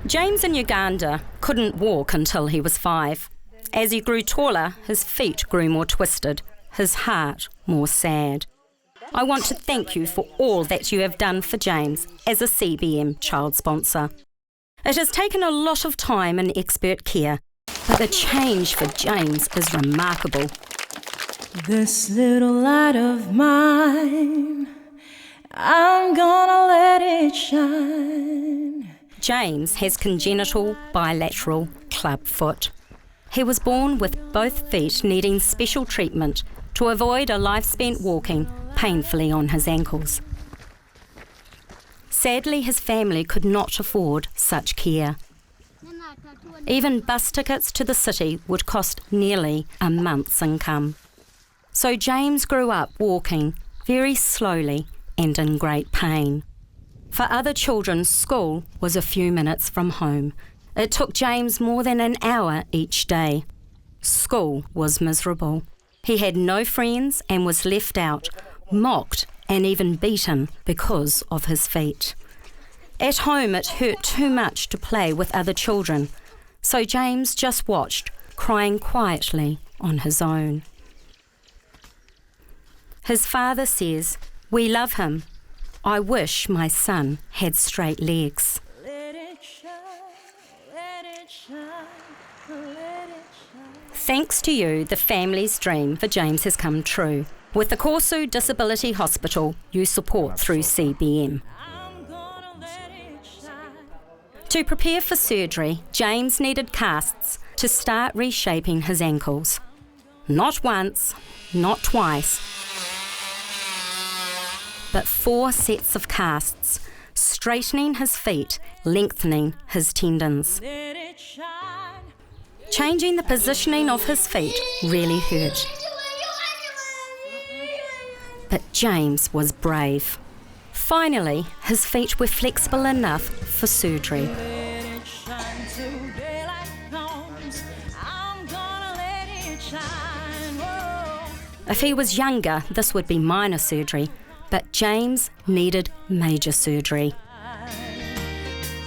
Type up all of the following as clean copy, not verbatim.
James in Uganda couldn't walk until he was 5. As he grew taller, his feet grew more twisted, his heart more sad. I want to thank you for all that you have done for James as a CBM child sponsor. It has taken a lot of time and expert care, but the change for James is remarkable. This little light of mine, I'm gonna let it shine. James has congenital bilateral club foot. He was born with both feet needing special treatment to avoid a life spent walking painfully on his ankles. Sadly, his family could not afford such care. Even bus tickets to the city would cost nearly a month's income. So James grew up walking very slowly and in great pain. For other children, school was a few minutes from home. It took James more than an hour each day. School was miserable. He had no friends and was left out, mocked and even beaten because of his feet. At home, it hurt too much to play with other children, so James just watched, crying quietly on his own. His father says, "We love him. I wish my son had straight legs." Let it shine, let it shine, let it shine. Thanks to you, the family's dream for James has come true. With the Corsu Disability Hospital, you support through CBM. I'm gonna let it shine. To prepare for surgery, James needed casts to start reshaping his ankles. Not once, not twice, but 4 sets of casts, straightening his feet, lengthening his tendons. Let it shine. Changing the positioning of his feet really hurt. But James was brave. Finally, his feet were flexible enough for surgery. Let it shine till daylight comes. I'm gonna let it shine. Whoa. If he was younger, this would be minor surgery, but James needed major surgery.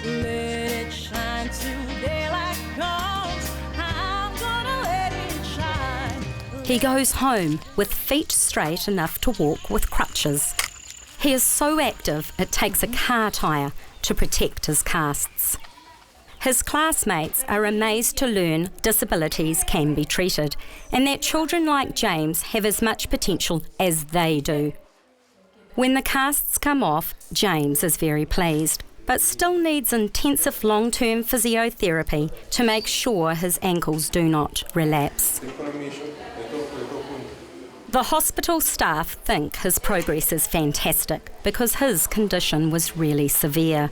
Let it shine till daylight comes. I'm gonna let it shine. He goes home with feet straight enough to walk with crutches. He is so active it takes a car tyre to protect his casts. His classmates are amazed to learn disabilities can be treated and that children like James have as much potential as they do. When the casts come off, James is very pleased, but still needs intensive long-term physiotherapy to make sure his ankles do not relapse. The hospital staff think his progress is fantastic because his condition was really severe.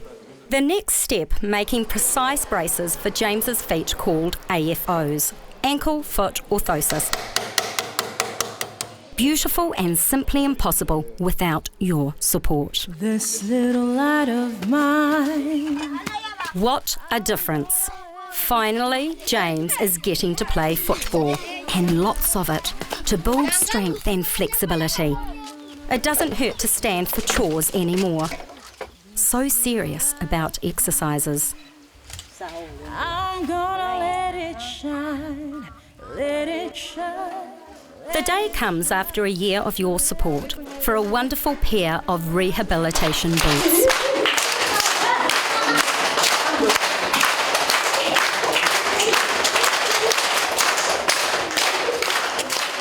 The next step, making precise braces for James's feet called AFOs, ankle foot orthosis. Beautiful and simply impossible without your support. This little light of mine. What a difference. Finally, James is getting to play football, and lots of it, to build strength and flexibility. It doesn't hurt to stand for chores anymore. So serious about exercises. I'm gonna let it shine. Let it shine. The day comes after a year of your support for a wonderful pair of rehabilitation boots.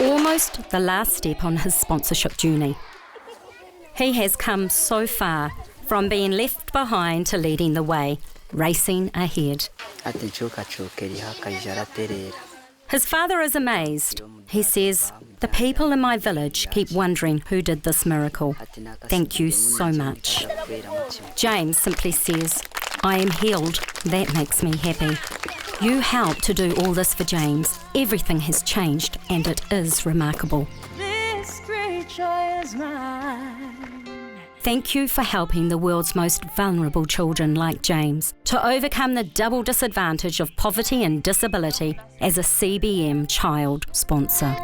Almost the last step on his sponsorship journey. He has come so far, from being left behind to leading the way, racing ahead. His father is amazed. He says, "The people in my village keep wondering who did this miracle. Thank you so much." James simply says, "I am healed. That makes me happy." You helped to do all this for James. Everything has changed and it is remarkable. This great joy is mine. Thank you for helping the world's most vulnerable children like James to overcome the double disadvantage of poverty and disability as a CBM child sponsor.